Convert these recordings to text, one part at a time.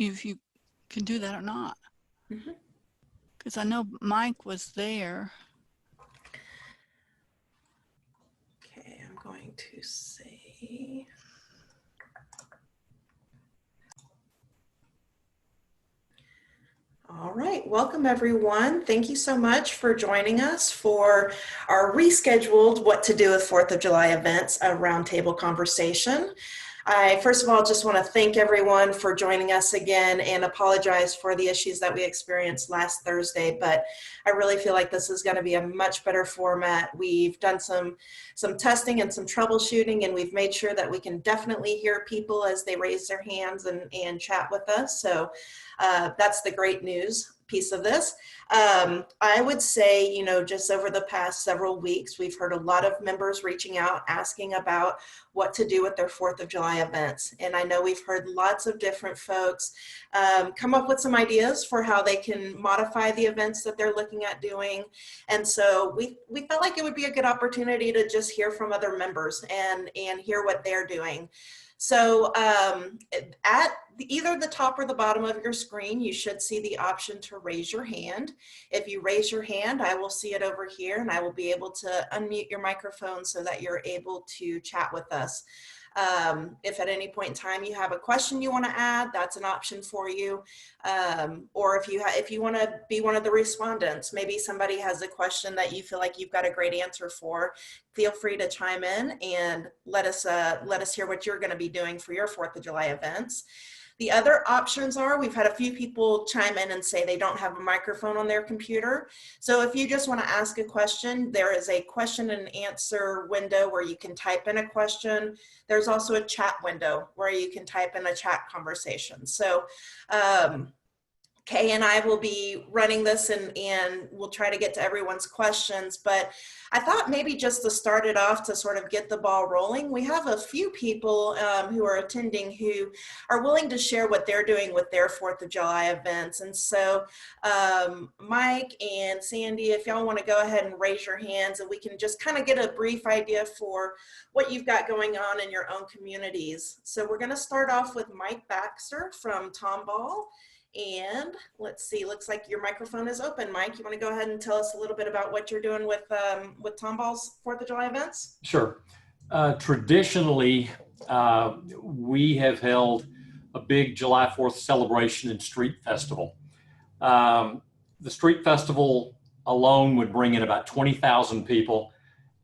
if you can do that or not. Mhm. Because I know Mike was there. Okay, I'm going to say. All right, welcome everyone. Thank you so much for joining us for our rescheduled What to Do with 4th of July events, a roundtable conversation. I first of all just want to thank everyone for joining us again and apologize for the issues that we experienced last Thursday, but I really feel like this is going to be a much better format. We've done some testing and some troubleshooting, and we've made sure that we can definitely hear people as they raise their hands and chat with us. So that's the great news piece of this. I would say, just over the past several weeks, we've heard a lot of members reaching out, asking about what to do with their 4th of July events. And I know we've heard lots of different folks come up with some ideas for how they can modify the events that they're looking at doing. And so we felt like it would be a good opportunity to just hear from other members and hear what they're doing. So at either the top or the bottom of your screen, you should see the option to raise your hand. If you raise your hand, I will see it over here and I will be able to unmute your microphone so that you're able to chat with us. If at any point in time you have a question you want to add, that's an option for you. Or if you want to be one of the respondents, maybe somebody has a question that you feel like you've got a great answer for, feel free to chime in and let us hear what you're going to be doing for your 4th of July events. The other options are, we've had a few people chime in and say they don't have a microphone on their computer. So if you just want to ask a question, there is a question and answer window where you can type in a question. There's also a chat window where you can type in a chat conversation. So Kay and I will be running this and we'll try to get to everyone's questions, but I thought maybe just to start it off to sort of get the ball rolling, we have a few people who are attending who are willing to share what they're doing with their 4th of July events. And so Mike and Sandy, if y'all want to go ahead and raise your hands and we can just kind of get a brief idea for what you've got going on in your own communities. So we're going to start off with Mike Baxter from Tomball. And let's see, looks like your microphone is open. Mike, you want to go ahead and tell us a little bit about what you're doing with Tomball's 4th of July events? Sure. Traditionally, we have held a big July 4th celebration and street festival. The street festival alone would bring in about 20,000 people,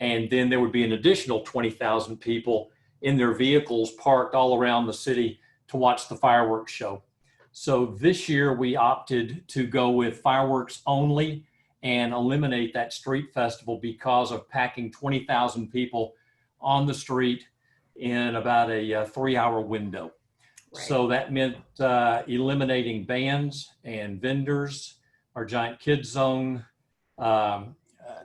and then there would be an additional 20,000 people in their vehicles parked all around the city to watch the fireworks show. So this year we opted to go with fireworks only and eliminate that street festival because of packing 20,000 people on the street in about a 3-hour window. Right. So that meant eliminating bands and vendors, our giant kids zone,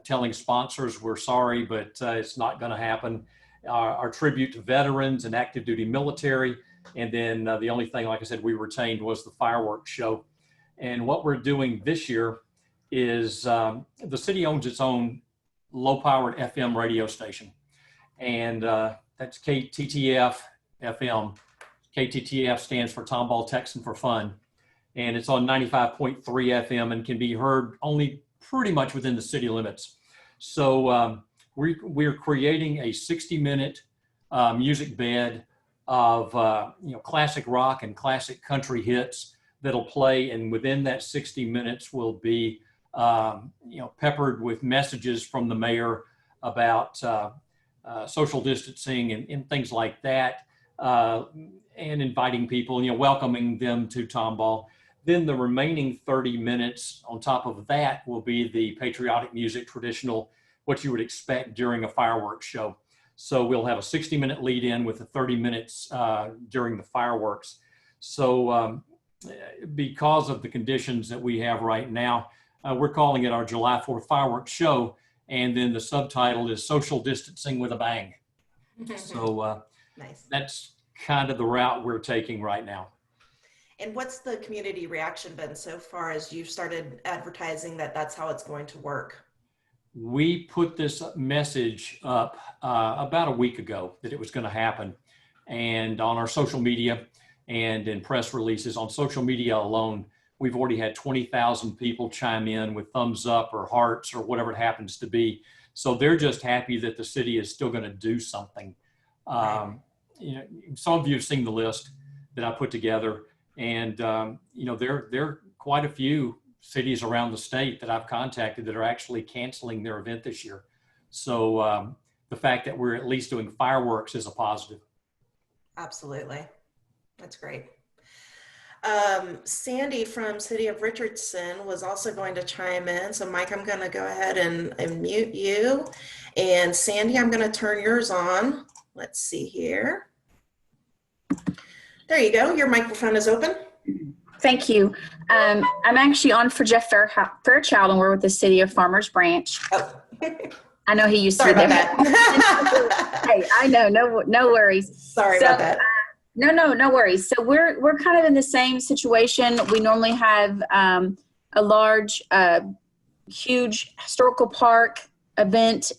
telling sponsors we're sorry, but it's not going to happen. Our tribute to veterans and active duty military. And then the only thing, like I said, we retained was the fireworks show. And what we're doing this year is the city owns its own low-powered FM radio station. And that's KTTF FM. KTTF stands for Tomball Texan for Fun. And it's on 95.3 FM and can be heard only pretty much within the city limits. So we're creating a 60-minute music bed of classic rock and classic country hits that'll play, and within that 60 minutes will be peppered with messages from the mayor about social distancing and things like that, and inviting people, welcoming them to Tomball. Then the remaining 30 minutes on top of that will be the patriotic music, traditional, what you would expect during a fireworks show. So we'll have a 60-minute lead in with the 30 minutes during the fireworks. So because of the conditions that we have right now, we're calling it our July 4th fireworks show. And then the subtitle is Social Distancing with a Bang. So nice. That's kind of the route we're taking right now. And what's the community reaction been so far as you've started advertising that that's how it's going to work? We put this message up about a week ago that it was going to happen, and on our social media, and in press releases. On social media alone, we've already had 20,000 people chime in with thumbs up or hearts or whatever it happens to be. So they're just happy that the city is still going to do something. You know, some of you have seen the list that I put together, and you know, there are quite a few cities around the state that I've contacted that are actually canceling their event this year. So the fact that we're at least doing fireworks is a positive. Absolutely. That's great. Sandy from City of Richardson was also going to chime in. So Mike, I'm going to go ahead and mute you. And Sandy, I'm going to turn yours on. Let's see here. There you go. Your microphone is open. Thank you. I'm actually on for Jeff Fairchild, and we're with the City of Farmers Branch. Oh. I know he used Sorry to be about there. that. Hey, I know, no worries. Sorry about that. No worries. So we're kind of in the same situation. We normally have a large, huge historical park event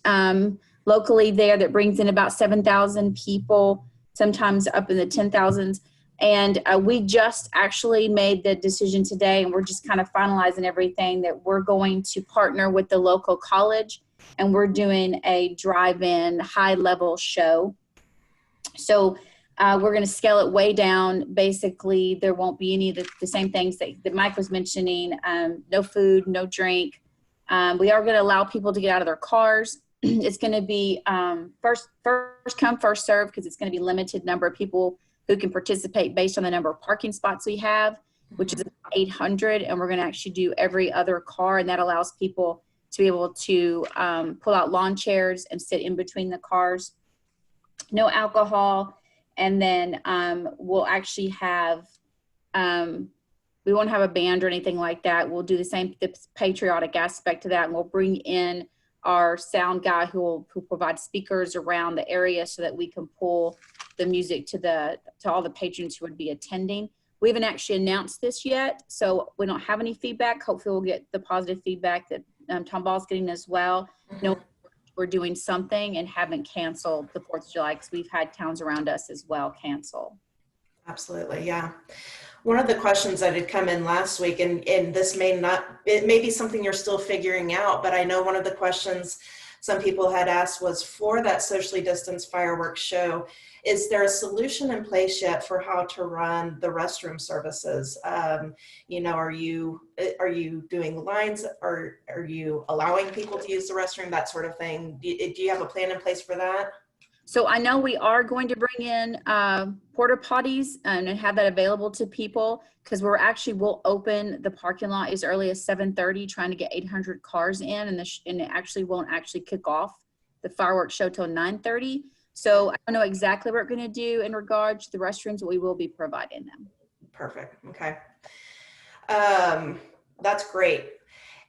locally there that brings in about 7,000 people, sometimes up in the 10,000s. And we just actually made the decision today, and we're just kind of finalizing everything, that we're going to partner with the local college, and we're doing a drive-in high-level show. So we're going to scale it way down. Basically, there won't be any of the same things that Mike was mentioning. No food, no drink. We are going to allow people to get out of their cars. It's going to be first come, first serve, because it's going to be limited number of people who can participate based on the number of parking spots we have, which is about 800. And we're going to actually do every other car, and that allows people to be able to pull out lawn chairs and sit in between the cars. No alcohol. And then we'll actually have, we won't have a band or anything like that. We'll do the patriotic aspect to that, and we'll bring in our sound guy who provide speakers around the area so that we can pull the music to all the patrons who would be attending. We haven't actually announced this yet, so we don't have any feedback. Hopefully we'll get the positive feedback that Tom Ball's getting as well. Mm-hmm. No, we're doing something and haven't canceled the 4th of July, because we've had towns around us as well cancel. Absolutely, yeah. One of the questions that had come in last week, and this it may be something you're still figuring out, but I know one of the questions some people had asked was, for that socially distanced fireworks show, is there a solution in place yet for how to run the restroom services? You know, are you doing lines, or are you allowing people to use the restroom, that sort of thing? Do you have a plan in place for that? So I know we are going to bring in porta potties and have that available to people, because we'll open the parking lot as early as 7:30, trying to get 800 cars in, and it actually won't kick off the fireworks show till 9:30. So I don't know exactly what we're going to do in regards to the restrooms, but we will be providing them. Perfect. Okay. That's great.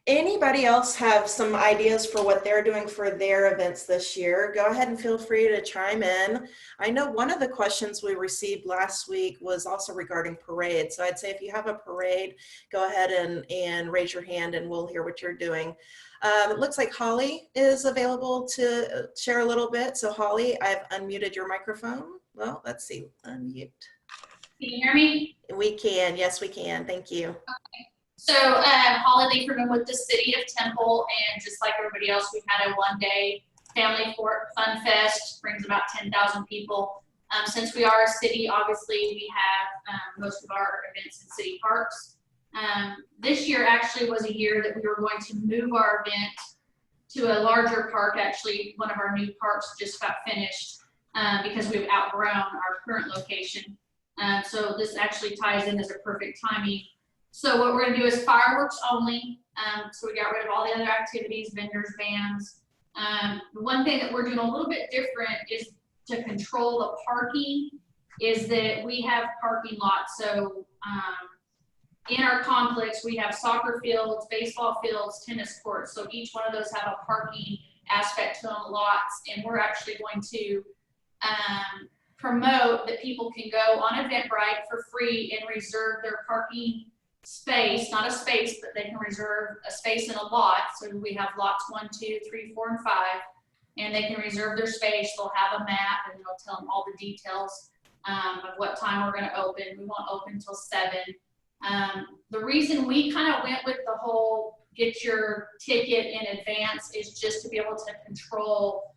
Anybody else have some ideas for what they're doing for their events this year? Go ahead and feel free to chime in. I know one of the questions we received last week was also regarding parades. So I'd say if you have a parade, go ahead and raise your hand and we'll hear what you're doing. It looks like Holly is available to share a little bit. So Holly, I've unmuted your microphone. Well, let's see, unmute. Can you hear me? We can, yes, we can. Thank you. Okay. So Holly Lakerman with the City of Temple, and just like everybody else, we've had a one-day family fun fest, brings about 10,000 people. Since we are a city, obviously we have most of our events in city parks. This year actually was a year that we were going to move our event to a larger park. Actually, one of our new parks just got finished because we've outgrown our current location. So this actually ties in as a perfect timing. So what we're gonna do is fireworks only. So we got rid of all the other activities, vendors, bands. The one thing that we're doing a little bit different is to control the parking, is that we have parking lots. So in our complex, we have soccer fields, baseball fields, tennis courts. So each one of those have a parking aspect to them, lots. And we're actually going to promote that people can go on Eventbrite for free and reserve their parking space, not a space, but they can reserve a space in a lot. So we have lots 1, 2, 3, 4, and 5, and they can reserve their space. They'll have a map and they'll tell them all the details. of what time we're gonna open. We won't open until 7. The reason we kind of went with the whole get your ticket in advance is just to be able to control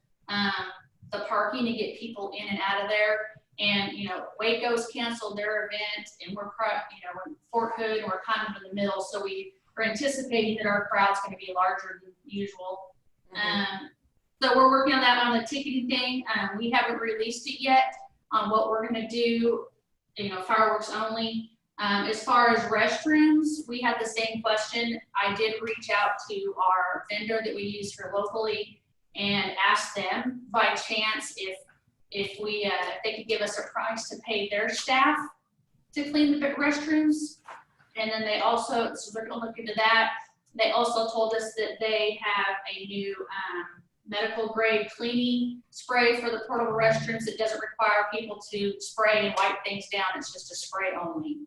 the parking and get people in and out of there. And, you know, Waco's canceled their event, and we're in Fort Hood, and we're kind of in the middle, so we are anticipating that our crowd's going to be larger than usual. So we're working on that on the ticketing thing. We haven't released it yet on what we're going to do, you know, fireworks only. As far as restrooms, we had the same question. I did reach out to our vendor that we use for locally and asked them by chance if they could give us a price to pay their staff to clean the restrooms. And then they also, so we're gonna look into that. They also told us that they have a new medical grade cleaning spray for the portable restrooms that doesn't require people to spray and wipe things down. It's just a spray only.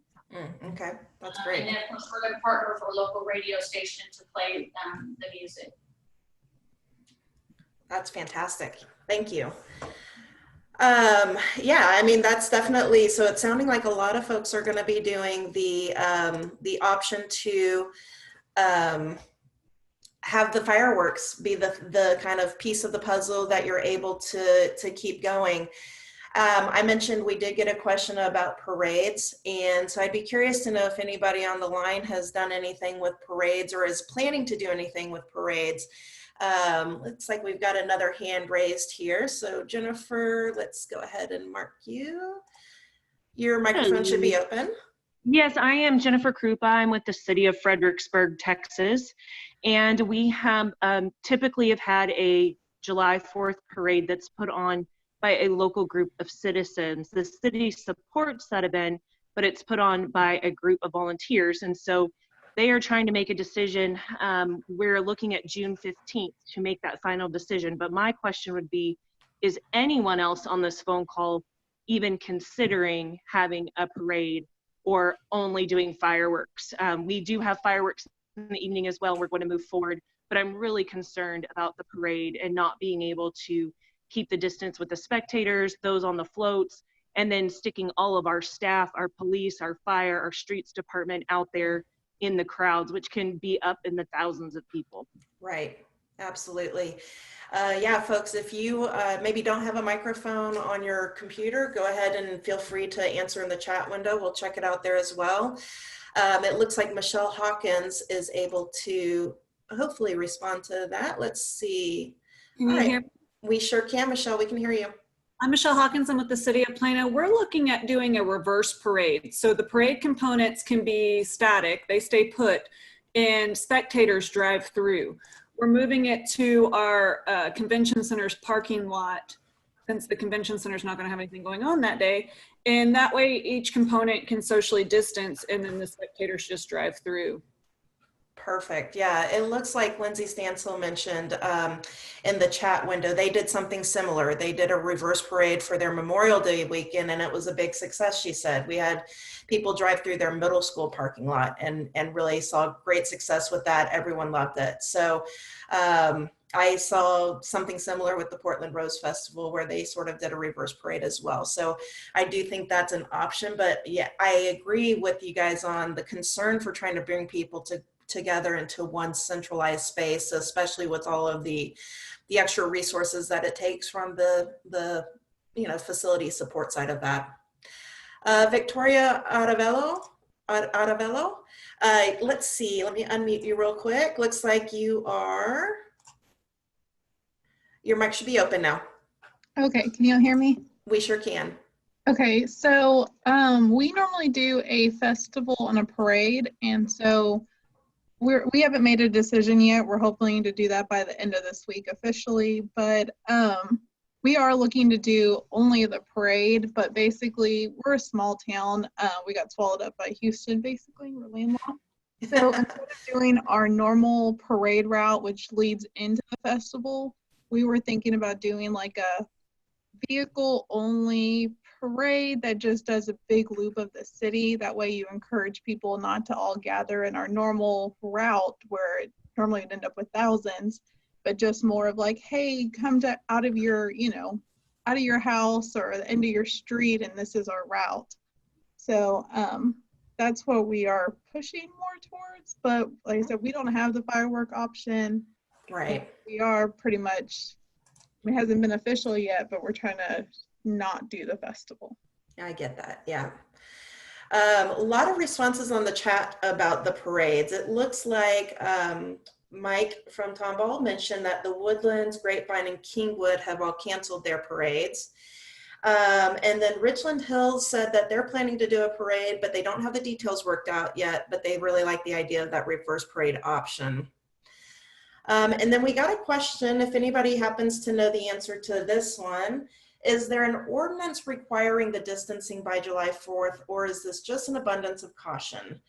Okay, that's great. And then of course we're gonna partner with a local radio station to play the music. That's fantastic. Thank you. Yeah, I mean, that's definitely, so it's sounding like a lot of folks are going to be doing the option to have the fireworks be the kind of piece of the puzzle that you're able to keep going. I mentioned we did get a question about parades, and so I'd be curious to know if anybody on the line has done anything with parades or is planning to do anything with parades. Looks like we've got another hand raised here. So Jennifer, let's go ahead and mark you. Your microphone should be open. Yes, I am Jennifer Krupa. I'm with the city of Fredericksburg, Texas. And we have typically have had a July 4th parade that's put on by a local group of citizens. The city supports that event, but it's put on by a group of volunteers. And so they are trying to make a decision. We're looking at June 15th to make that final decision. But my question would be, is anyone else on this phone call even considering having a parade or only doing fireworks? We do have fireworks in the evening as well. We're going to move forward, but I'm really concerned about the parade and not being able to keep the distance with the spectators, those on the floats, and then sticking all of our staff, our police, our fire, our streets department out there in the crowds, which can be up in the thousands of people. Right, absolutely. Yeah, folks, if you maybe don't have a microphone on your computer, go ahead and feel free to answer in the chat window. We'll check it out there as well. It looks like Michelle Hawkins is able to hopefully respond to that. Let's see. Can you hear me? We sure can, Michelle, we can hear you. I'm Michelle Hawkins. I'm with the City of Plano. We're looking at doing a reverse parade. So the parade components can be static, they stay put, and spectators drive through. We're moving it to our convention center's parking lot, since the convention center is not going to have anything going on that day. And that way each component can socially distance, and then the spectators just drive through. Perfect. Yeah, it looks like Lindsay Stansel mentioned in the chat window, they did something similar. They did a reverse parade for their Memorial Day weekend, and it was a big success, she said. We had people drive through their middle school parking lot and really saw great success with that. Everyone loved it. So I saw something similar with the Portland Rose Festival where they sort of did a reverse parade as well. So I do think that's an option, but yeah, I agree with you guys on the concern for trying to bring people together into one centralized space, especially with all of the extra resources that it takes from the facility support side of that. Victoria Aravello, let's see, let me unmute you real quick. Looks like your mic should be open now. Okay, can you all hear me? We sure can. Okay, so we normally do a festival and a parade, and so we haven't made a decision yet. We're hoping to do that by the end of this week officially, but we are looking to do only the parade, but basically we're a small town. We got swallowed up by Houston, basically, we're landlocked. So instead of doing our normal parade route, which leads into the festival, we were thinking about doing like a vehicle only parade that just does a big loop of the city. That way you encourage people not to all gather in our normal route where it normally would end up with thousands, but just more of like, hey, come out of your, out of your house or the end of your street, and this is our route. So that's what we are pushing more towards. But like I said, we don't have the firework option. Right. We are pretty much, it hasn't been official yet, but we're trying to not do the festival. I get that. Yeah. A lot of responses on the chat about the parades. It looks like Mike from Tomball mentioned that the Woodlands, Grapevine, and Kingwood have all canceled their parades. And then Richland Hills said that they're planning to do a parade, but they don't have the details worked out yet, but they really like the idea of that reverse parade option. And then we got a question, if anybody happens to know the answer to this one, is there an ordinance requiring the distancing by July 4th, or is this just an abundance of caution?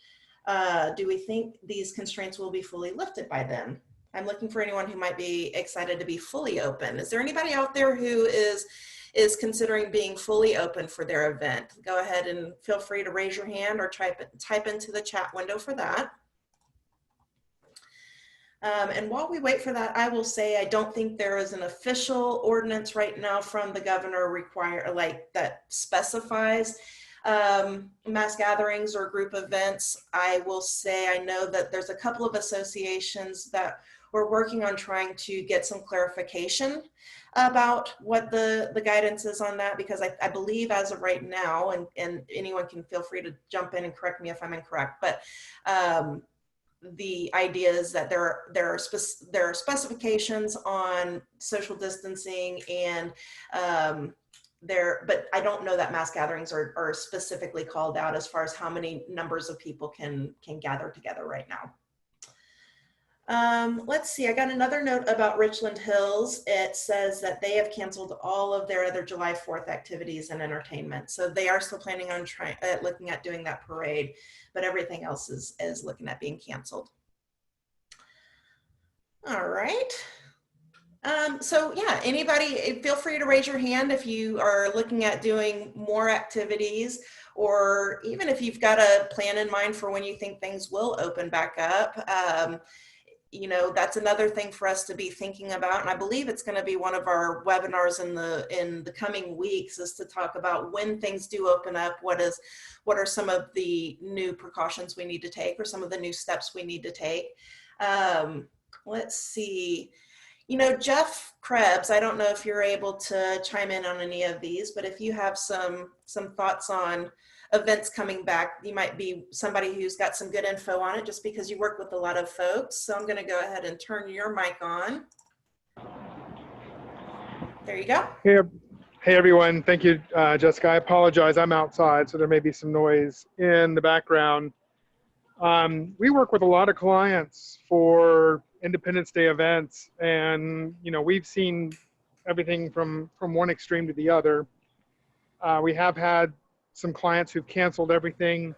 Do we think these constraints will be fully lifted by then? I'm looking for anyone who might be excited to be fully open. Is there anybody out there who is considering being fully open for their event? Go ahead and feel free to raise your hand or type into the chat window for that. And while we wait for that, I will say I don't think there is an official ordinance right now from the governor that specifies mass gatherings or group events. I will say I know that there's a couple of associations that we're working on trying to get some clarification about what the guidance is on that, because I believe as of right now, and anyone can feel free to jump in and correct me if I'm incorrect, but the idea is that there are specifications on social distancing and but I don't know that mass gatherings are specifically called out as far as how many numbers of people can gather together right now. Let's see, I got another note about Richland Hills. It says that they have canceled all of their other July 4th activities and entertainment. So they are still planning on looking at doing that parade, but everything else is looking at being canceled. All right. So yeah, anybody, feel free to raise your hand if you are looking at doing more activities, or even if you've got a plan in mind for when you think things will open back up. You know, that's another thing for us to be thinking about. And I believe it's going to be one of our webinars in the coming weeks, is to talk about when things do open up, what are some of the new precautions we need to take, or some of the new steps we need to take. Let's see. You know, Jeff Krebs, I don't know if you're able to chime in on any of these, but if you have some thoughts on events coming back, you might be somebody who's got some good info on it, just because you work with a lot of folks. So I'm going to go ahead and turn your mic on. There you go. Hey everyone. Thank you, Jessica. I apologize. I'm outside, so there may be some noise in the background. We work with a lot of clients for Independence Day events, and you know, we've seen everything from one extreme to the other. We have had some clients who've canceled everything.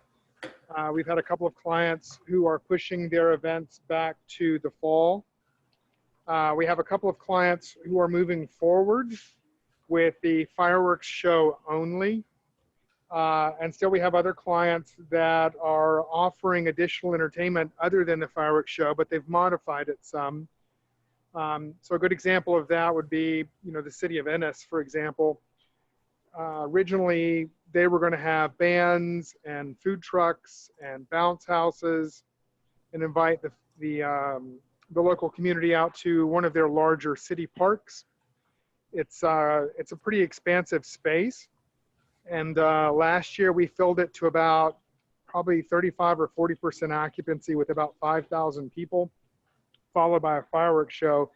We've had a couple of clients who are pushing their events back to the fall. We have a couple of clients who are moving forward with the fireworks show only. And still we have other clients that are offering additional entertainment other than the fireworks show, but they've modified it some. So a good example of that would be, you know, the city of Ennis, for example. Originally, they were going to have bands and food trucks and bounce houses and invite the local community out to one of their larger city parks. It's a pretty expansive space. And last year we filled it to about probably 35 or 40% occupancy with about 5,000 people, followed by a fireworks show.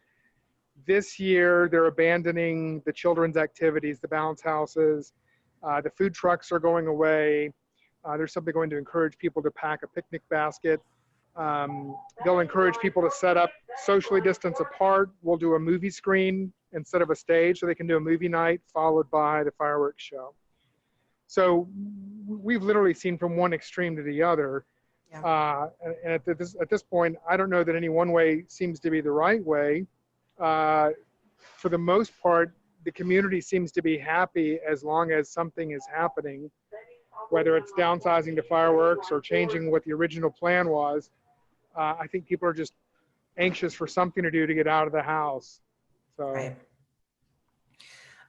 This year they're abandoning the children's activities, the bounce houses. The food trucks are going away. There's something going to encourage people to pack a picnic basket. They'll encourage people to set up socially distanced apart. We'll do a movie screen instead of a stage, so they can do a movie night followed by the fireworks show. So we've literally seen from one extreme to the other. Yeah. And at this point, I don't know that any one way seems to be the right way. For the most part, the community seems to be happy as long as something is happening, whether it's downsizing to fireworks or changing what the original plan was. I think people are just anxious for something to do to get out of the house. So. Right.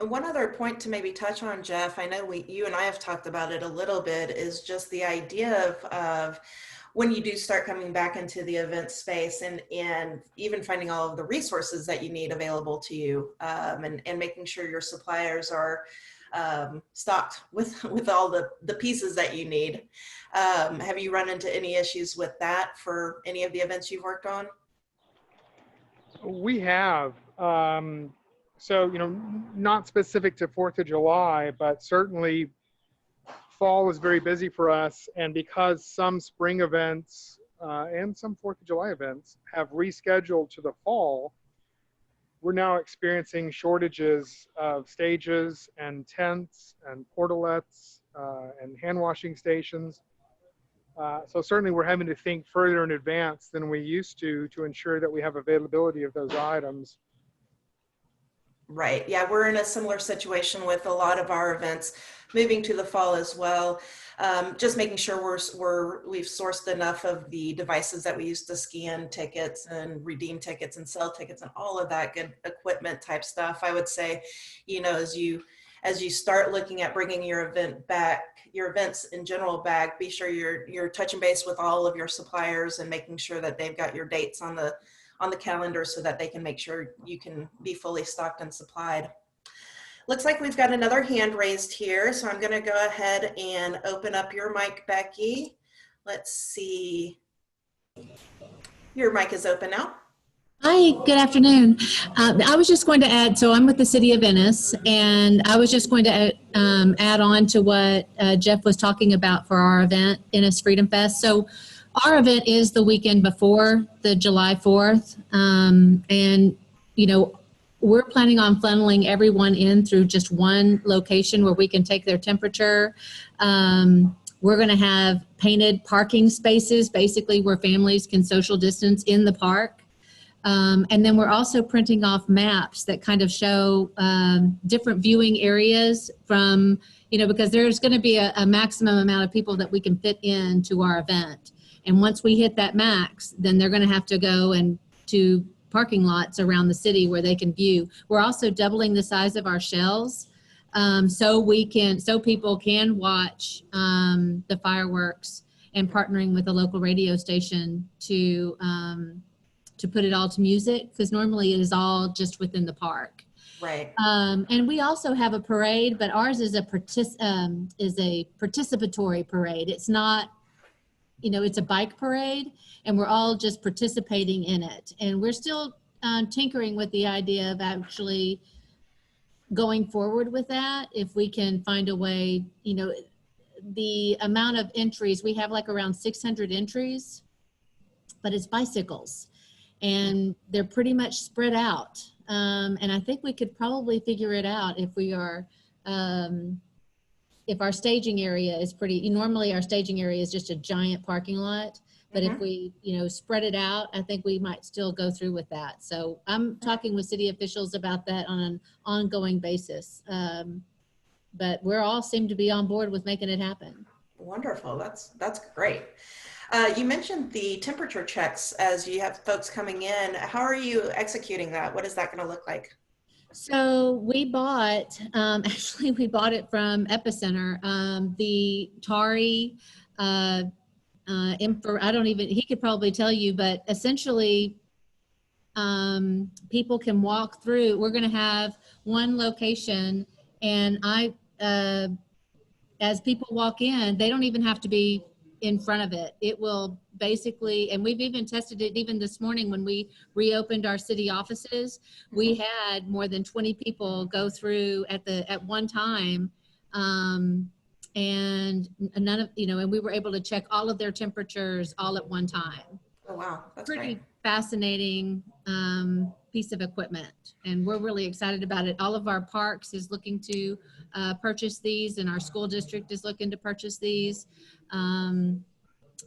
And one other point to maybe touch on, Jeff, I know you and I have talked about it a little bit, is just the idea of when you do start coming back into the event space and even finding all of the resources that you need available to you, and making sure your suppliers are stocked with all the pieces that you need. Have you run into any issues with that for any of the events you've worked on? We have. So, not specific to 4th of July, but certainly fall is very busy for us. And because some spring events and some 4th of July events have rescheduled to the fall, we're now experiencing shortages of stages and tents and portalettes and hand washing stations. So certainly we're having to think further in advance than we used to ensure that we have availability of those items. Right. Yeah, we're in a similar situation with a lot of our events moving to the fall as well. Just making sure we've sourced enough of the devices that we use to scan tickets and redeem tickets and sell tickets and all of that good equipment type stuff. I would say, as you start looking at bringing your events in general back, be sure you're touching base with all of your suppliers and making sure that they've got your dates on the calendar so that they can make sure you can be fully stocked and supplied. Looks like we've got another hand raised here, so I'm going to go ahead and open up your mic, Becky. Let's see. Your mic is open now. Hi, good afternoon. I was just going to add, so I'm with the City of Venice, and I was just going to add on to what Jeff was talking about for our event, Venice Freedom Fest. So our event is the weekend before the July 4th, and, we're planning on funneling everyone in through just one location where we can take their temperature. We're going to have painted parking spaces, basically where families can social distance in the park. And then we're also printing off maps that kind of show different viewing areas from, because there's going to be a maximum amount of people that we can fit into our event. And once we hit that max, then they're going to have to go and to parking lots around the city where they can view. We're also doubling the size of our shells so people can watch the fireworks, and partnering with a local radio station to put it all to music, because normally it is all just within the park. Right. And we also have a parade, but ours is a participatory parade. It's not, it's a bike parade, and we're all just participating in it. And we're still tinkering with the idea of actually going forward with that. If we can find a way, the amount of entries, we have like around 600 entries, but it's bicycles. And they're pretty much spread out. And I think we could probably figure it out if we are, if our staging area is normally our staging area is just a giant parking lot. But if we, spread it out, I think we might still go through with that. So I'm talking with city officials about that on an ongoing basis. But we're all seem to be on board with making it happen. Wonderful. That's great. You mentioned the temperature checks as you have folks coming in. How are you executing that? What is that going to look like? So we bought, actually we bought it from Epicenter, the Tari, he could probably tell you, but essentially people can walk through. We're going to have one location, and as people walk in, they don't even have to be in front of it. It will basically, and we've even tested it even this morning when we reopened our city offices, we had more than 20 people go through at one time. And none of, and we were able to check all of their temperatures all at one time. Oh, wow. That's pretty great. Fascinating piece of equipment. And we're really excited about it. All of our parks is looking to purchase these, and our school district is looking to purchase these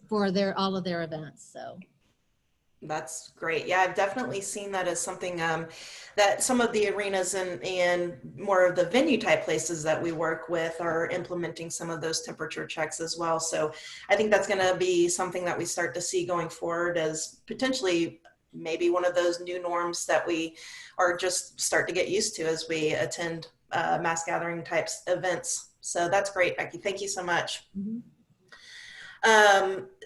for all of their events. So that's great. Yeah, I've definitely seen that as something that some of the arenas and more of the venue type places that we work with are implementing some of those temperature checks as well. So I think that's going to be something that we start to see going forward as potentially maybe one of those new norms that we are just start to get used to as we attend mass gathering types events. So that's great, Becky. Thank you so much.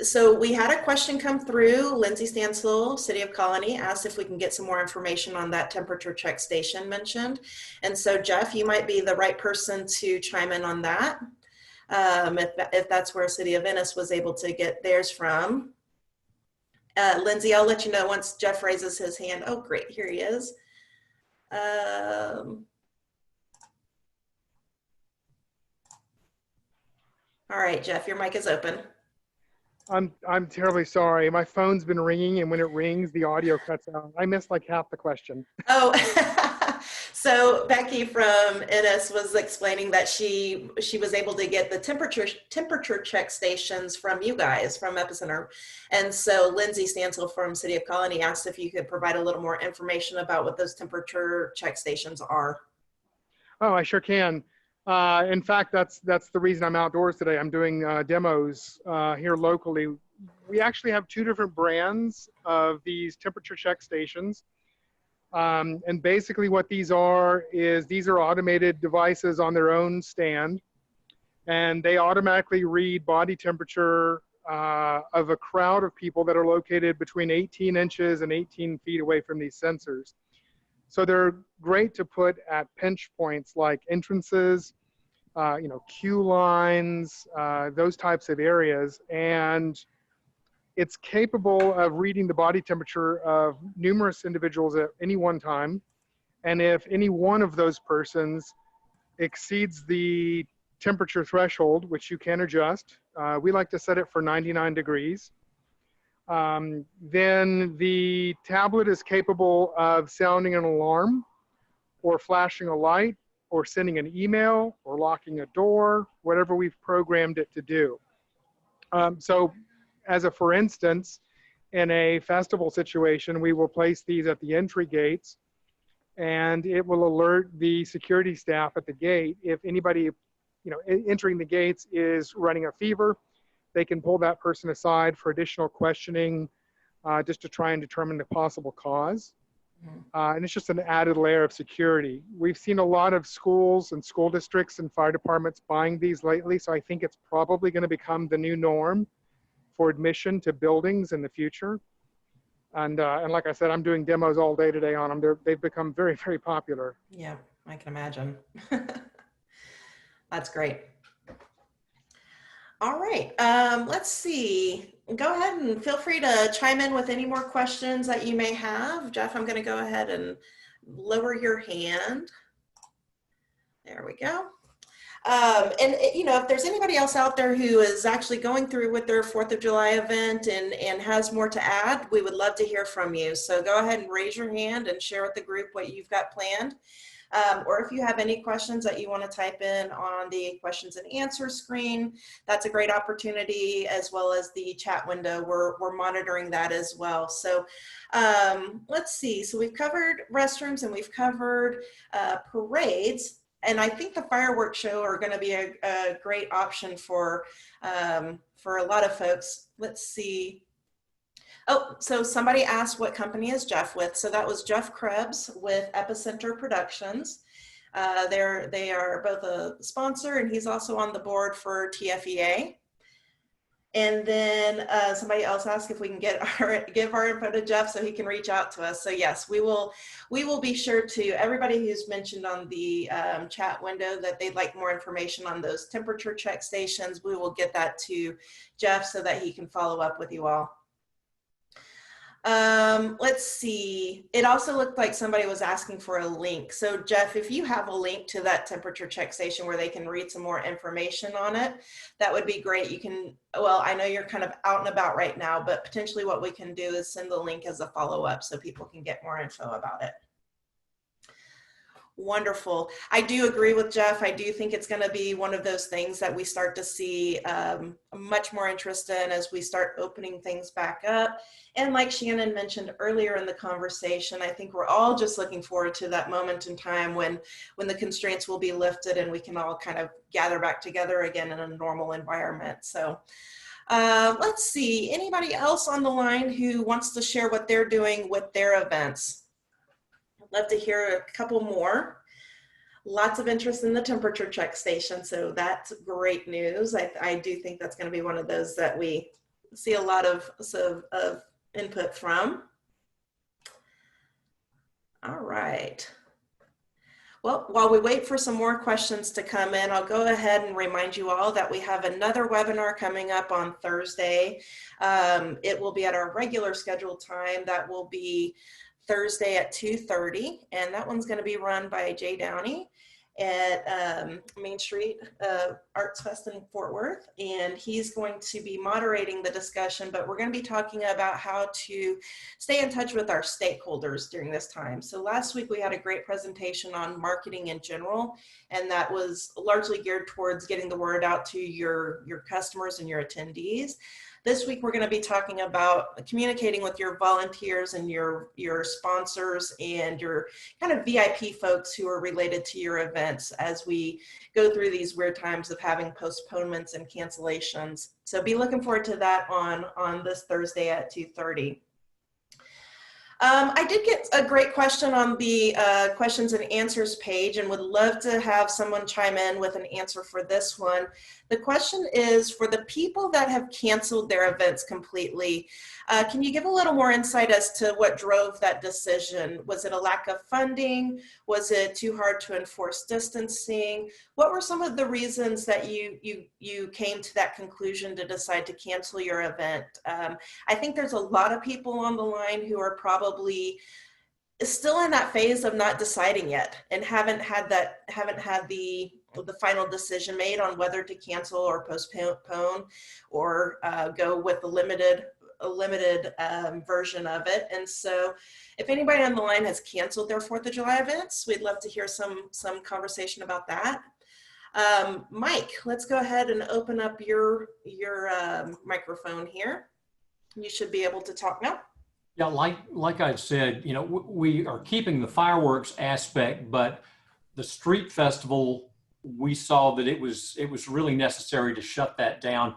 So we had a question come through. Lindsay Stansel, City of Colony, asked if we can get some more information on that temperature check station mentioned. And so Jeff, you might be the right person to chime in on that. If that's where City of Venice was able to get theirs from. Lindsay, I'll let you know once Jeff raises his hand. Oh, great, here he is. All right, Jeff, your mic is open. I'm terribly sorry. My phone's been ringing, and when it rings, the audio cuts out. I missed like half the question. Oh, so Becky from Ennis was explaining that she was able to get the temperature check stations from you guys, from Epicenter. And so Lindsay Stansel from City of Colony asked if you could provide a little more information about what those temperature check stations are. Oh, I sure can. In fact, that's the reason I'm outdoors today. I'm doing demos here locally. We actually have two different brands of these temperature check stations. And basically what these are is these are automated devices on their own stand, and they automatically read body temperature of a crowd of people that are located between 18 inches and 18 feet away from these sensors. So they're great to put at pinch points like entrances, queue lines, those types of areas. And it's capable of reading the body temperature of numerous individuals at any one time. And if any one of those persons exceeds the temperature threshold, which you can adjust, we like to set it for 99 degrees. Then the tablet is capable of sounding an alarm or flashing a light or sending an email or locking a door, whatever we've programmed it to do. So for instance, in a festival situation, we will place these at the entry gates, and it will alert the security staff at the gate if anybody entering the gates is running a fever. They can pull that person aside for additional questioning just to try and determine the possible cause. And it's just an added layer of security. We've seen a lot of schools and school districts and fire departments buying these lately, so I think it's probably going to become the new norm for admission to buildings in the future. And like I said, I'm doing demos all day today on them. They've become very, very popular. Yeah, I can imagine. That's great. All right, let's see. Go ahead and feel free to chime in with any more questions that you may have. Jeff, I'm going to go ahead and lower your hand. There we go. If there's anybody else out there who is actually going through with their 4th of July event and has more to add, we would love to hear from you. So go ahead and raise your hand and share with the group what you've got planned. Or if you have any questions that you want to type in on the questions and answers screen, that's a great opportunity, as well as the chat window. We're monitoring that as well. So let's see. So we've covered restrooms and we've covered parades. And I think the fireworks show are going to be a great option for a lot of folks. Let's see. Oh, so somebody asked what company is Jeff with. So that was Jeff Krebs with Epicenter Productions. They are both a sponsor, and he's also on the board for TFEA. And then somebody else asked if we can give our info to Jeff so he can reach out to us. So yes, we will be sure to, everybody who's mentioned on the chat window that they'd like more information on those temperature check stations, we will get that to Jeff so that he can follow up with you all. Let's see. It also looked like somebody was asking for a link. So Jeff, if you have a link to that temperature check station where they can read some more information on it, that would be great. You can, well, I know you're kind of out and about right now, but potentially what we can do is send the link as a follow-up so people can get more info about it. Wonderful. I do agree with Jeff. I do think it's going to be one of those things that we start to see much more interest in as we start opening things back up. And like Shannon mentioned earlier in the conversation, I think we're all just looking forward to that moment in time when the constraints will be lifted and we can all kind of gather back together again in a normal environment. So let's see, anybody else on the line who wants to share what they're doing with their events? I'd love to hear a couple more. lots of interest in the temperature check station, so that's great news. I do think that's going to be one of those that we see a lot of input from. All right. Well, while we wait for some more questions to come in, I'll go ahead and remind you all that we have another webinar coming up on Thursday. It will be at our regular scheduled time. That will be Thursday at 2:30, and that one's going to be run by Jay Downey at Main Street Arts Fest in Fort Worth, and he's going to be moderating the discussion, but we're going to be talking about how to stay in touch with our stakeholders during this time. So last week we had a great presentation on marketing in general, and that was largely geared towards getting the word out to your customers and your attendees. This week, we're going to be talking about communicating with your volunteers and your sponsors and your kind of VIP folks who are related to your events as we go through these weird times of having postponements and cancellations. So be looking forward to that on this Thursday at 2:30. I did get a great question on the questions and answers page and would love to have someone chime in with an answer for this one. The question is, for the people that have canceled their events completely, can you give a little more insight as to what drove that decision? Was it a lack of funding? Was it too hard to enforce distancing? What were some of the reasons that you came to that conclusion to decide to cancel your event? I think there's a lot of people on the line who are probably still in that phase of not deciding yet and haven't had the final decision made on whether to cancel or postpone or go with a limited version of it. And so if anybody on the line has canceled their 4th of July events, we'd love to hear some conversation about that. Mike, let's go ahead and open up your microphone here. You should be able to talk now. Yeah, like I've said, you know, we are keeping the fireworks aspect, but the street festival, we saw that it was really necessary to shut that down.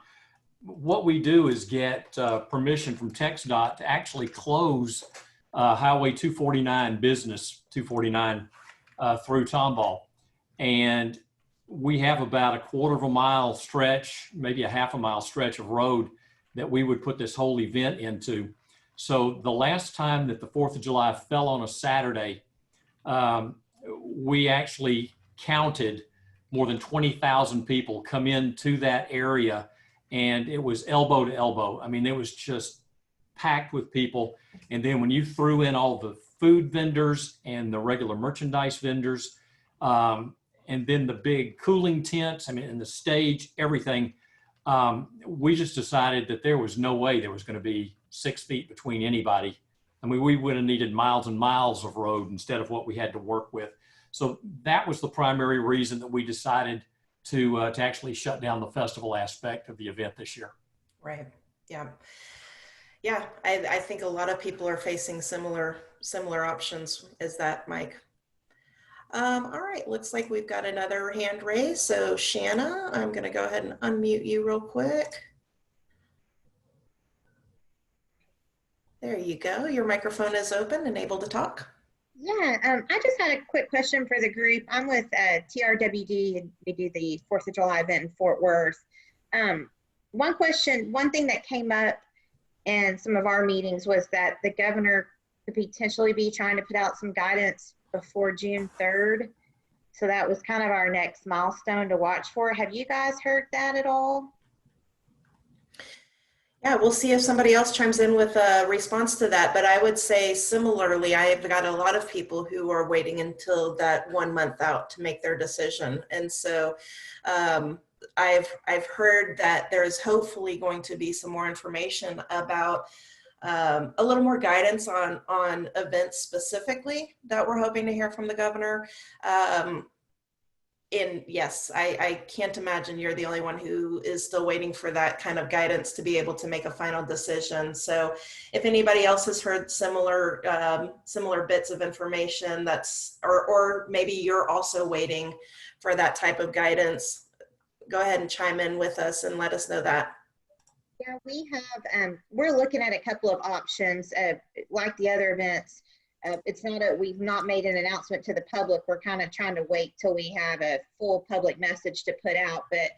What we do is get permission from TxDOT to actually close Highway 249 business 249 through Tomball, and we have about a 1/4 mile stretch, maybe a 1/2 mile stretch of road that we would put this whole event into. So the last time that the 4th of July fell on a Saturday, we actually counted more than 20,000 people come into that area, and it was elbow to elbow. I mean, it was just packed with people. And then when you threw in all the food vendors and the regular merchandise vendors, and then the big cooling tents, I mean, and the stage, everything, we just decided that there was no way there was going to be 6 feet between anybody. I mean, we would have needed miles and miles of road instead of what we had to work with. So that was the primary reason that we decided to actually shut down the festival aspect of the event this year. Right. Yeah. Yeah. I think a lot of people are facing similar options as that, Mike. All right. Looks like we've got another hand raised. So Shanna, I'm going to go ahead and unmute you real quick. There you go. Your microphone is open and able to talk. Yeah, I just had a quick question for the group. I'm with TRWD, and we do the 4th of July event in Fort Worth. One thing that came up in some of our meetings was that the governor could potentially be trying to put out some guidance before June 3rd. So that was kind of our next milestone to watch for. Have you guys heard that at all? Yeah, we'll see if somebody else chimes in with a response to that. But I would say similarly, I've got a lot of people who are waiting until that 1 month out to make their decision. And so I've heard that there's hopefully going to be some more information about a little more guidance on events specifically that we're hoping to hear from the governor. And yes, I can't imagine you're the only one who is still waiting for that kind of guidance to be able to make a final decision. So if anybody else has heard similar bits of information or maybe you're also waiting for that type of guidance, go ahead and chime in with us and let us know that. Yeah, we have, we're looking at a couple of options like the other events. it's not a, we've not made an announcement to the public. We're kind of trying to wait till we have a full public message to put out, but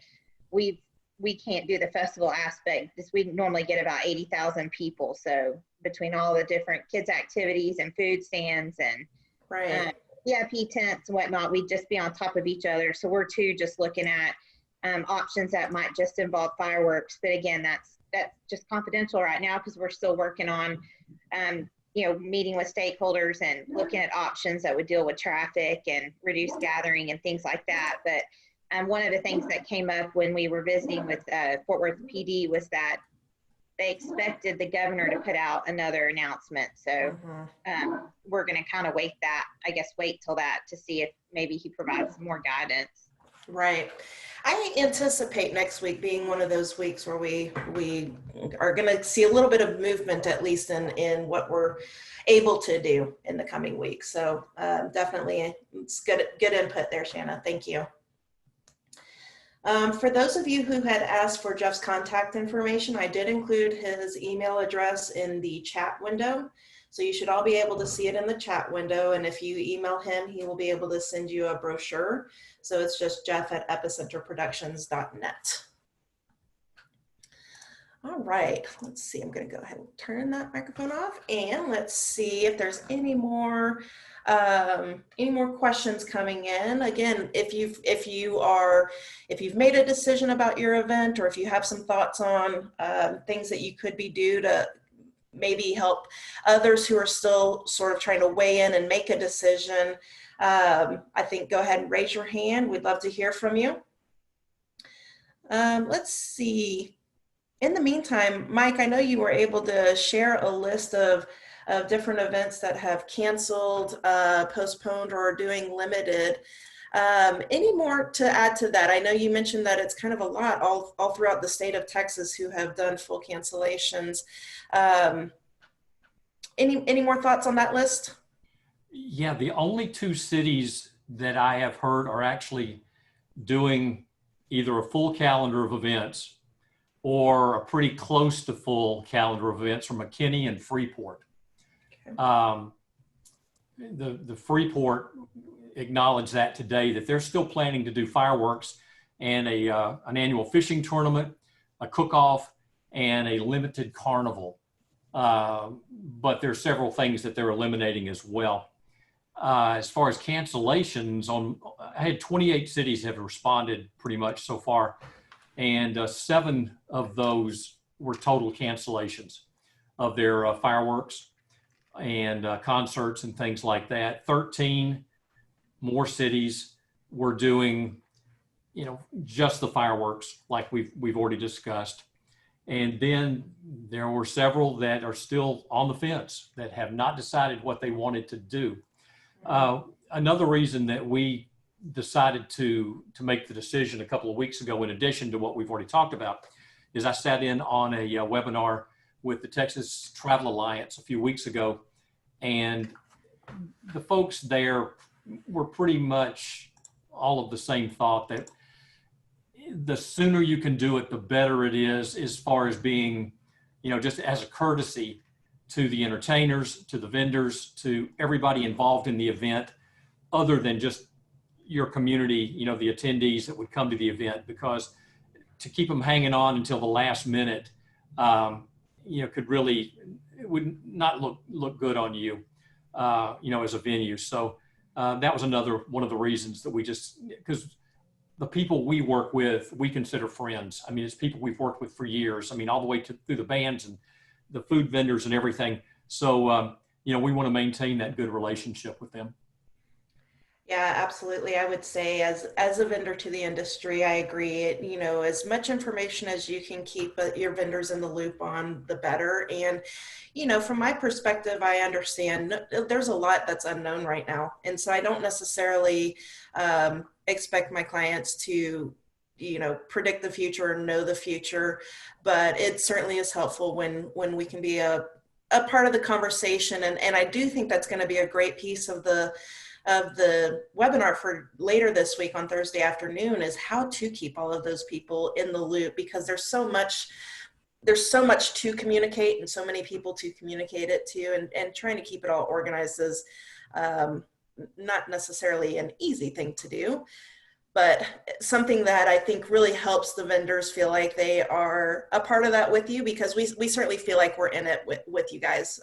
we can't do the festival aspect. We normally get about 80,000 people. So between all the different kids activities and food stands and VIP tents and whatnot, we'd just be on top of each other. So we're just looking at options that might just involve fireworks. But again, that's just confidential right now because we're still working on, meeting with stakeholders and looking at options that would deal with traffic and reduce gathering and things like that. But one of the things that came up when we were visiting with Fort Worth PD was that they expected the governor to put out another announcement. So we're going to kind of wait till that to see if maybe he provides some more guidance. Right. I anticipate next week being one of those weeks where we are going to see a little bit of movement, at least in what we're able to do in the coming weeks. So definitely it's good input there, Shanna. Thank you. For those of you who had asked for Jeff's contact information, I did include his email address in the chat window. So you should all be able to see it in the chat window. And if you email him, he will be able to send you a brochure. So it's just jeff@epicenterproductions.net. All right, let's see. I'm going to go ahead and turn that microphone off, and let's see if there's any more questions coming in. Again, if you've made a decision about your event, or if you have some thoughts on things that you could be do to maybe help others who are still sort of trying to weigh in and make a decision, I think go ahead and raise your hand. We'd love to hear from you. Let's see. In the meantime, Mike, I know you were able to share a list of different events that have canceled, postponed, or are doing limited. Any more to add to that? I know you mentioned that it's kind of a lot all throughout the state of Texas who have done full cancellations. Any more thoughts on that list? Yeah, the only two cities that I have heard are actually doing either a full calendar of events or a pretty close to full calendar of events are McKinney and Freeport. Okay. The Freeport acknowledged that today, that they're still planning to do fireworks and an annual fishing tournament, a cook-off, and a limited carnival. But there are several things that they're eliminating as well. As far as cancellations, I had 28 cities have responded pretty much so far, and 7 of those were total cancellations of their fireworks and concerts and things like that. 13 more cities were doing, just the fireworks like we've already discussed. And then there were several that are still on the fence that have not decided what they wanted to do. Another reason that we decided to make the decision a couple of weeks ago, in addition to what we've already talked about, is I sat in on a webinar with the Texas Travel Alliance a few weeks ago, and the folks there were pretty much all of the same thought, that the sooner you can do it, the better it is, as far as being, just as a courtesy to the entertainers, to the vendors, to everybody involved in the event, other than just your community, the attendees that would come to the event, because to keep them hanging on until the last minute, could really, it would not look good on you, as a venue. So that was another one of the reasons that we because the people we work with, we consider friends. I mean, it's people we've worked with for years. I mean, all the way through the bands and the food vendors and everything. So, we want to maintain that good relationship with them. Yeah, absolutely. I would say as a vendor to the industry, I agree. As much information as you can keep your vendors in the loop on, the better. And, from my perspective, I understand there's a lot that's unknown right now. And so I don't necessarily expect my clients to, predict the future or know the future, but it certainly is helpful when we can be a part of the conversation. And I do think that's going to be a great piece of the webinar for later this week on Thursday afternoon, is how to keep all of those people in the loop, because there's so much there's so much to communicate and so many people to communicate it to, and trying to keep it all organized is not necessarily an easy thing to do, but something that I think really helps the vendors feel like they are a part of that with you, because we certainly feel like we're in it with you guys.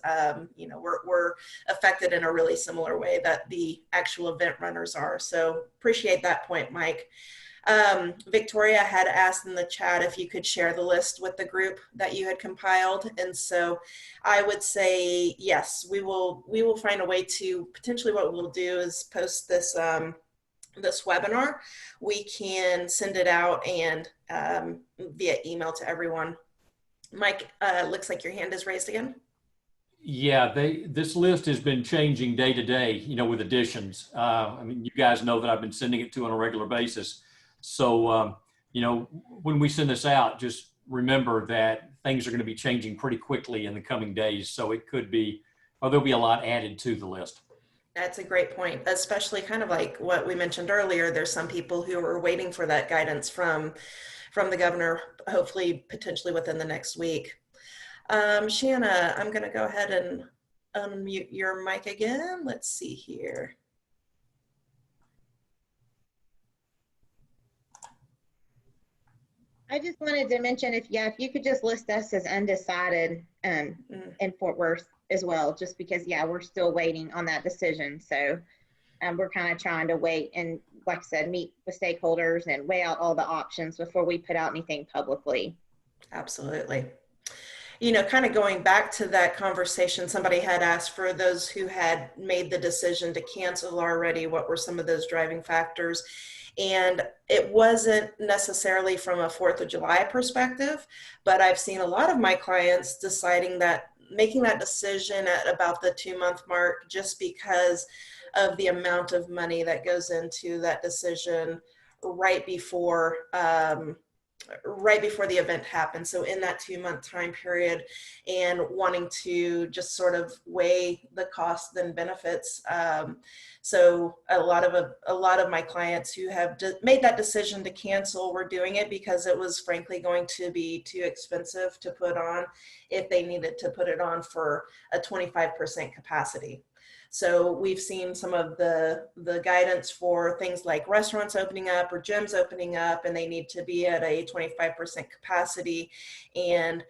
You know, we're affected in a really similar way that the actual event runners are. So appreciate that point, Mike. Victoria had asked in the chat if you could share the list with the group that you had compiled. And so I would say, yes, we will find a way to, potentially what we'll do is post this, this webinar. We can send it out and via email to everyone. Mike, looks like your hand is raised again. Yeah, this list has been changing day to day, you know, with additions. I mean, you guys know that I've been sending it to on a regular basis. So, you know, when we send this out, just remember that things are going to be changing pretty quickly in the coming days. So it could be, or there'll be a lot added to the list. That's a great point, especially kind of like what we mentioned earlier. There's some people who are waiting for that guidance from the governor, hopefully, potentially within the next week. Shanna, I'm going to go ahead and unmute your mic again. Let's see here. I just wanted to mention if you could just list us as undecided in Fort Worth as well, just because, we're still waiting on that decision. So we're kind of trying to wait and, like I said, meet with stakeholders and weigh out all the options before we put out anything publicly. Absolutely. You know, kind of going back to that conversation, somebody had asked for those who had made the decision to cancel already, what were some of those driving factors? And it wasn't necessarily from a 4th of July perspective, but I've seen a lot of my clients making that decision at about the 2-month mark, just because of the amount of money that goes into that decision right before the event happens. So in that 2-month time period, and wanting to just sort of weigh the costs and benefits. So a lot of my clients who have made that decision to cancel were doing it because it was frankly going to be too expensive to put on if they needed to put it on for a 25% capacity. So we've seen some of the guidance for things like restaurants opening up or gyms opening up, and they need to be at a 25% capacity. And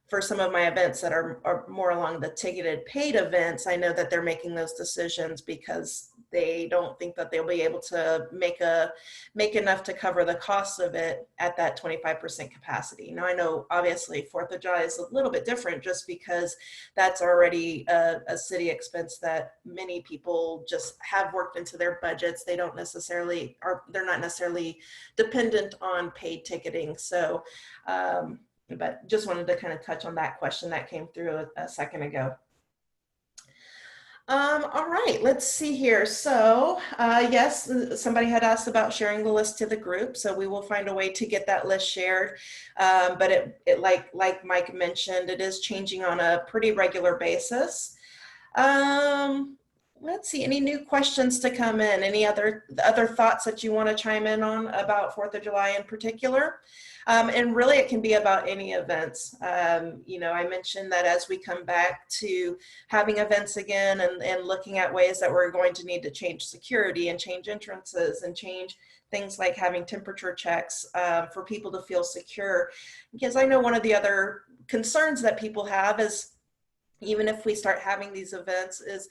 for some of my events that are more along the ticketed paid events, I know that they're making those decisions because they don't think that they'll be able to make enough to cover the costs of it at that 25% capacity. Now I know obviously 4th of July is a little bit different just because that's already a city expense that many people just have worked into their budgets. They're not necessarily dependent on paid ticketing. So, but just wanted to kind of touch on that question that came through a second ago. All right, let's see here. So yes, somebody had asked about sharing the list to the group. So we will find a way to get that list shared. But it like Mike mentioned, it is changing on a pretty regular basis. Let's see, any new questions to come in? Any other thoughts that you want to chime in on about 4th of July in particular? And really it can be about any events. You know, I mentioned that as we come back to having events again and looking at ways that we're going to need to change security and change entrances and change things like having temperature checks for people to feel secure. Because I know one of the other concerns that people have is, even if we start having these events, is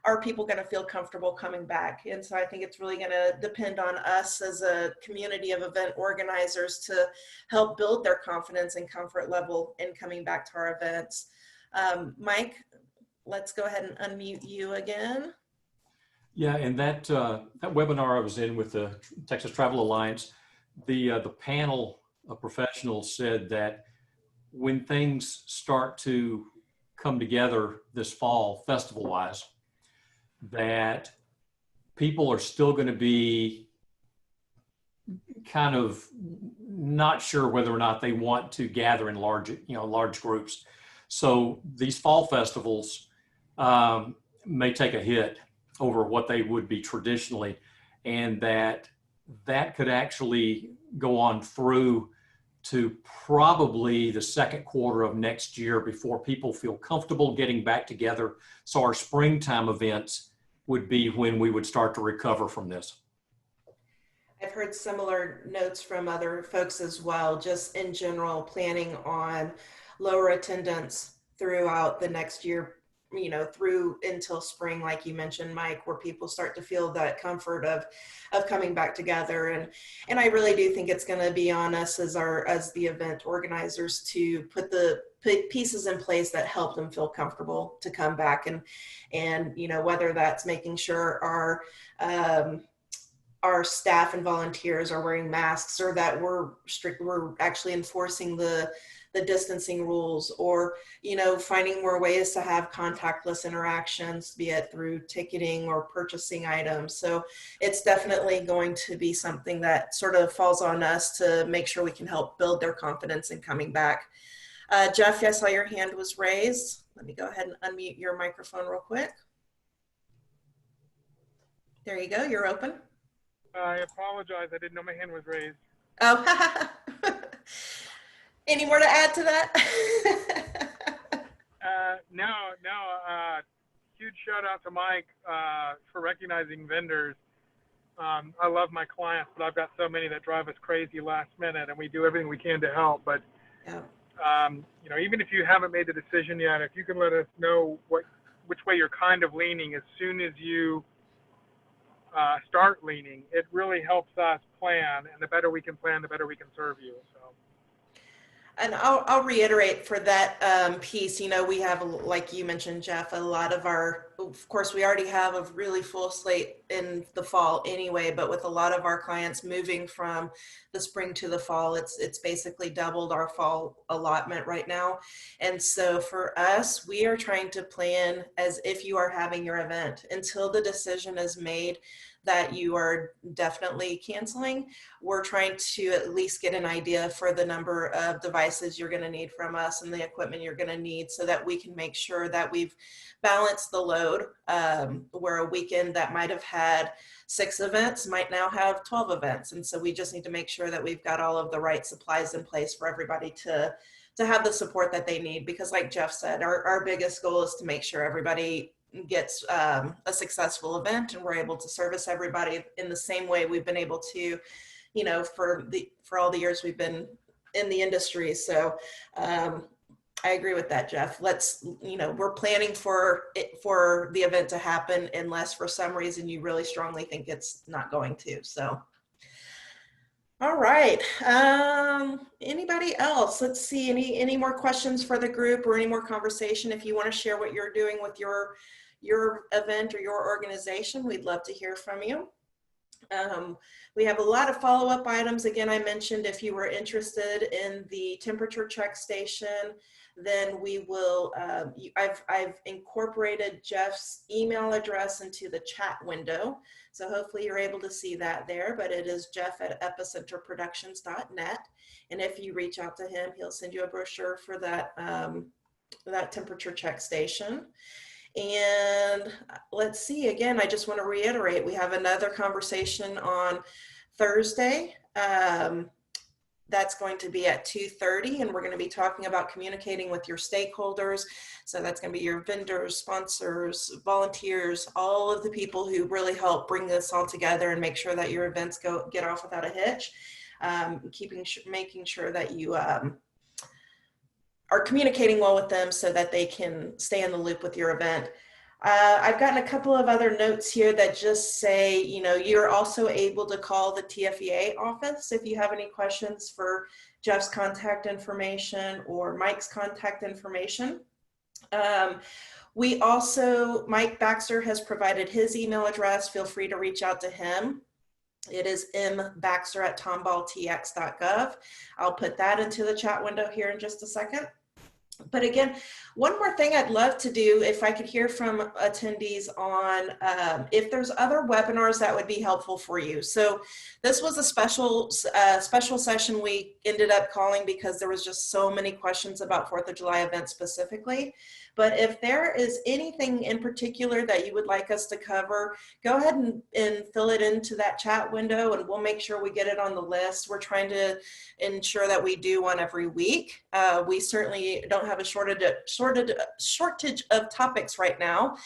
are people going to feel comfortable coming back? And so I think it's really going to depend on us as a community of event organizers to help build their confidence and comfort level in coming back to our events. Mike, let's go ahead and unmute you again. Yeah, and that webinar I was in with the Texas Travel Alliance, the panel of professionals said that when things start to come together this fall, festival-wise, that people are still going to be kind of not sure whether or not they want to gather in large groups. So these fall festivals may take a hit over what they would be traditionally, and that could actually go on through to probably the second quarter of next year before people feel comfortable getting back together. So our springtime events would be when we would start to recover from this. I've heard similar notes from other folks as well, just in general, planning on lower attendance throughout the next year, you know, through until spring, like you mentioned, Mike, where people start to feel that comfort of coming back together. And I really do think it's going to be on us as the event organizers to put pieces in place that help them feel comfortable to come back. And you know, whether that's making sure our staff and volunteers are wearing masks, or that we're actually enforcing the distancing rules, or, you know, finding more ways to have contactless interactions, be it through ticketing or purchasing items. So it's definitely going to be something that sort of falls on us to make sure we can help build their confidence in coming back. Jeff, I saw your hand was raised. Let me go ahead and unmute your microphone real quick. There you go, you're open. I apologize. I didn't know my hand was raised. Oh, any more to add to that? No. Huge shout out to Mike for recognizing vendors. I love my clients, but I've got so many that drive us crazy last minute, and we do everything we can to help. But yeah. You know, even if you haven't made the decision yet, if you can let us know which way you're kind of leaning as soon as you start leaning, it really helps us plan, and the better we can plan, the better we can serve you. So. And I'll reiterate for that piece, you know, we have, like you mentioned, Jeff, a lot of of course, we already have a really full slate in the fall anyway, but with a lot of our clients moving from the spring to the fall, it's basically doubled our fall allotment right now. And so for us, we are trying to plan as if you are having your event until the decision is made that you are definitely canceling. We're trying to at least get an idea for the number of devices you're going to need from us and the equipment you're going to need, so that we can make sure that we've balanced the load, where a weekend that might have had 6 events might now have 12 events. And so we just need to make sure that we've got all of the right supplies in place for everybody to have the support that they need. Because like Jeff said, our biggest goal is to make sure everybody gets a successful event, and we're able to service everybody in the same way we've been able to, you know, for all the years we've been in the industry. So I agree with that, Jeff. Let's, you know, we're planning for the event to happen unless for some reason you really strongly think it's not going to. So all right, anybody else? Let's see, any more questions for the group, or any more conversation? If you want to share what you're doing with your event or your organization, we'd love to hear from you. We have a lot of follow-up items. Again, I mentioned if you were interested in the temperature check station, then we will, I've incorporated Jeff's email address into the chat window. So hopefully you're able to see that there, but it is jeff@epicenterproductions.net. And if you reach out to him, he'll send you a brochure for that, that temperature check station. And let's see, again, I just want to reiterate, we have another conversation on Thursday. That's going to be at 2:30, and we're going to be talking about communicating with your stakeholders. So that's going to be your vendors, sponsors, volunteers, all of the people who really help bring this all together and make sure that your events get off without a hitch. Making sure that you are communicating well with them so that they can stay in the loop with your event. I've gotten a couple of other notes here that just say, you know, you're also able to call the TFEA office if you have any questions for Jeff's contact information or Mike's contact information. We also, Mike Baxter has provided his email address. Feel free to reach out to him. It is mbaxter@tomballtx.gov. I'll put that into the chat window here in just a second. But again, one more thing I'd love to do, if I could hear from attendees on if there's other webinars that would be helpful for you. So this was a special session we ended up calling because there was just so many questions about 4th of July events specifically. But if there is anything in particular that you would like us to cover, go ahead and fill it into that chat window and we'll make sure we get it on the list. We're trying to ensure that we do one every week. We certainly don't have a shortage of topics right now.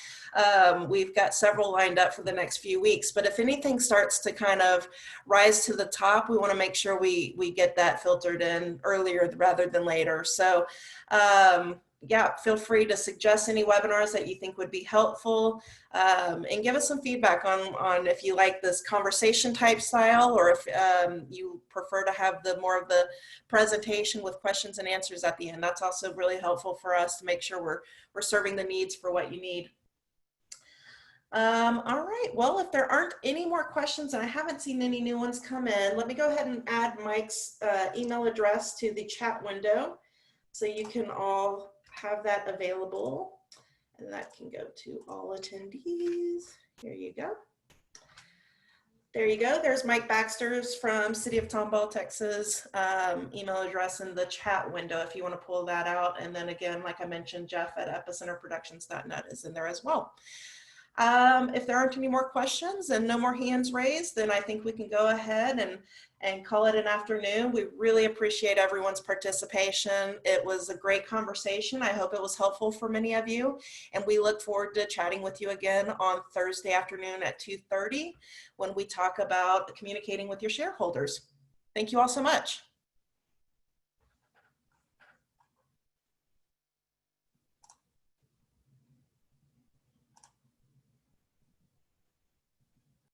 We've got several lined up for the next few weeks, but if anything starts to kind of rise to the top, we want to make sure we get that filtered in earlier rather than later. So yeah, feel free to suggest any webinars that you think would be helpful, and give us some feedback on if you like this conversation type style, or if you prefer to have more of the presentation with questions and answers at the end. That's also really helpful for us to make sure we're serving the needs for what you need. All right, well, if there aren't any more questions, and I haven't seen any new ones come in, let me go ahead and add Mike's email address to the chat window so you can all have that available, and that can go to all attendees. Here you go. There you go. There's Mike Baxter's from City of Tomball, Texas email address in the chat window if you want to pull that out. And then again, like I mentioned, Jeff at epicenterproductions.net is in there as well. If there aren't any more questions and no more hands raised, then I think we can go ahead and call it an afternoon. We really appreciate everyone's participation. It was a great conversation. I hope it was helpful for many of you. And we look forward to chatting with you again on Thursday afternoon at 2:30 when we talk about communicating with your shareholders. Thank you all so much.